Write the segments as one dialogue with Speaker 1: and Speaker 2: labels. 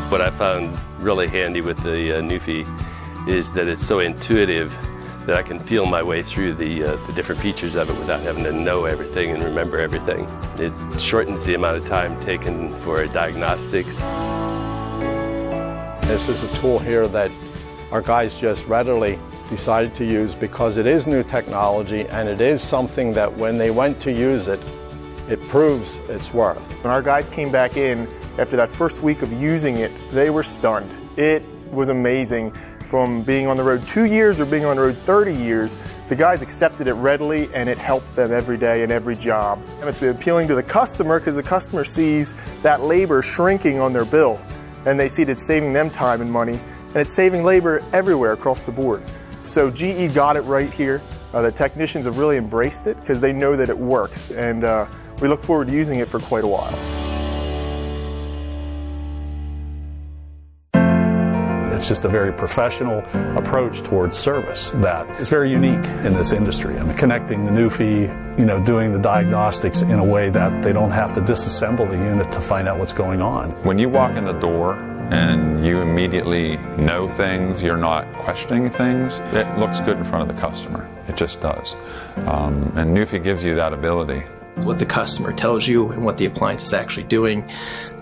Speaker 1: What I found really handy with the NUFI is that it's so intuitive that I can feel my way through the different features of it without having to know everything and remember everything. It shortens the amount of time taken for diagnostics.
Speaker 2: This is a tool here that our guys just readily decided to use because it is new technology and it is something that when they went to use it, it proves its worth.
Speaker 3: When our guys came back in after that first week of using it, they were stunned. It was amazing. From being on the road 2 years or being on the road 30 years, the guys accepted it readily and it helped them every day in every job. And it's been appealing to the customer because the customer sees that labor shrinking on their bill and they see that it's saving them time and money and it's saving labor everywhere across the board. So GE got it right here. The technicians have really embraced it because they know that it works, and we look forward to using it for quite a while.
Speaker 4: It's just a very professional approach towards service that is very unique in this industry. I mean, connecting the NUFI, doing the diagnostics in a way that they don't have to disassemble the unit to find out what's going on.
Speaker 5: When you walk in the door and you immediately know things, you're not questioning things, it looks good in front of the customer. It just does. And NUFI gives you that ability.
Speaker 6: What the customer tells you and what the appliance is actually doing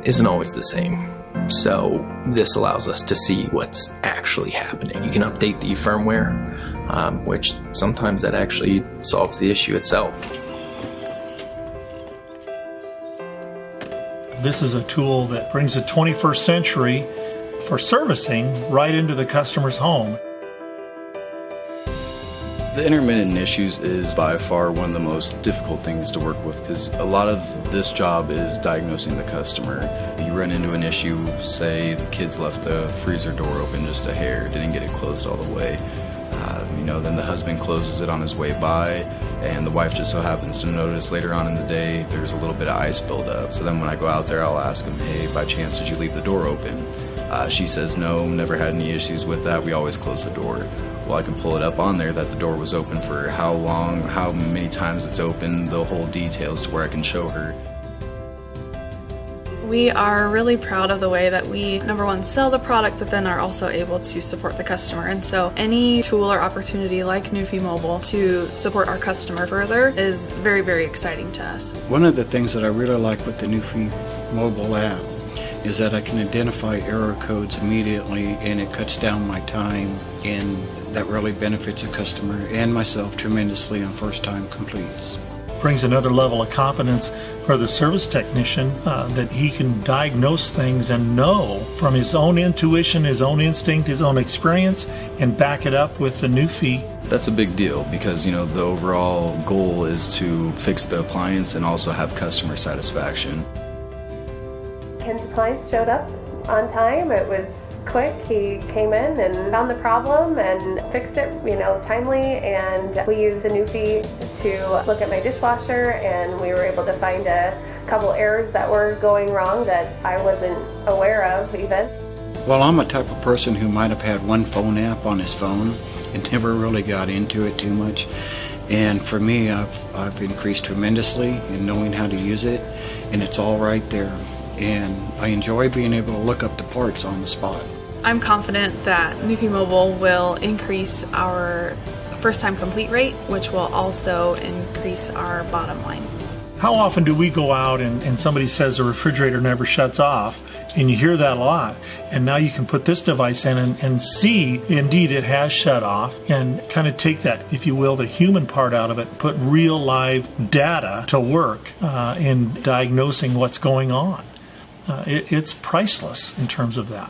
Speaker 6: isn't always the same. So this allows us to see what's actually happening. You can update the firmware, which sometimes that actually solves the issue itself.
Speaker 7: This is a tool that brings the 21st century for servicing right into the customer's home.
Speaker 8: The intermittent issues is by far one of the most difficult things to work with because a lot of this job is diagnosing the customer. You run into an issue, say the kids left the freezer door open just a hair, didn't get it closed all the way. Then the husband closes it on his way by and the wife just so happens to notice later on in the day there's a little bit of ice buildup. So then when I go out there, I'll ask him, hey, by chance did you leave the door open? She says no, never had any issues with that, we always close the door. Well, I can pull it up on there that the door was open for how long, how many times it's open, the whole details to where I can show her.
Speaker 9: We are really proud of the way that we, number one, sell the product, but then are also able to support the customer. And so any tool or opportunity like NUFI Mobile to support our customer further is very, very exciting to us.
Speaker 10: One of the things that I really like with the NUFI Mobile app is that I can identify error codes immediately and it cuts down my time, and that really benefits the customer and myself tremendously on first-time completes.
Speaker 7: Brings another level of competence for the service technician that he can diagnose things and know from his own intuition, his own instinct, his own experience, and back it up with the NUFI.
Speaker 8: That's a big deal because, the overall goal is to fix the appliance and also have customer satisfaction.
Speaker 11: Ken's appliance showed up on time. It was quick. He came in and found the problem and fixed it, timely, and we used the NUFI to look at my dishwasher, and we were able to find a couple errors that were going wrong that I wasn't aware of even.
Speaker 10: Well, I'm a type of person who might have had one phone app on his phone and never really got into it too much. And for me, I've increased tremendously in knowing how to use it, and it's all right there. And I enjoy being able to look up the parts on the spot.
Speaker 9: I'm confident that NUFI Mobile will increase our first-time complete rate, which will also increase our bottom line.
Speaker 7: How often do we go out and somebody says the refrigerator never shuts off, and you hear that a lot, and now you can put this device in and see, indeed, it has shut off, and kind of take that, if you will, the human part out of it, put real live data to work in diagnosing what's going on. It's priceless in terms of that.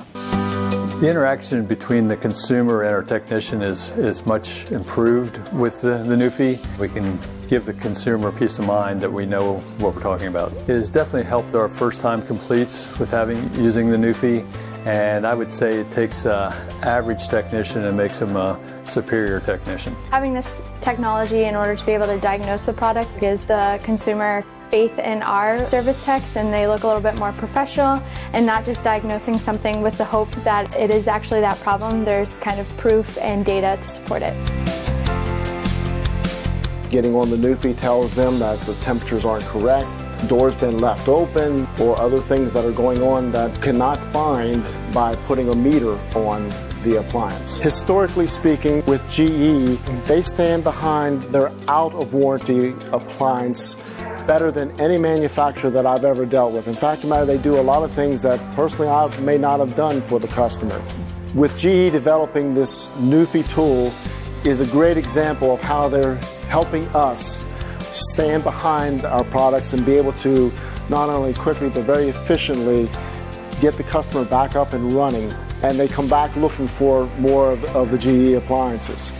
Speaker 2: The interaction between the consumer and our technician is much improved with the NUFI. We can give the consumer peace of mind that we know what we're talking about. It has definitely helped our first-time completes with using the NUFI, and I would say it takes an average technician and makes them a superior technician.
Speaker 12: Having this technology in order to be able to diagnose the product gives the consumer faith in our service techs, and they look a little bit more professional and not just diagnosing something with the hope that it is actually that problem. There's kind of proof and data to support it.
Speaker 13: Getting on the NUFI tells them that the temperatures aren't correct, doors been left open or other things that are going on that cannot find by putting a meter on the appliance. Historically speaking, with GE, they stand behind their out-of-warranty appliance better than any manufacturer that I've ever dealt with. In fact, they do a lot of things that personally I may not have done for the customer. With GE developing this Newfie tool is a great example of how they're helping us stand behind our products and be able to not only quickly but very efficiently get the customer back up and running, and they come back looking for more of the GE appliances.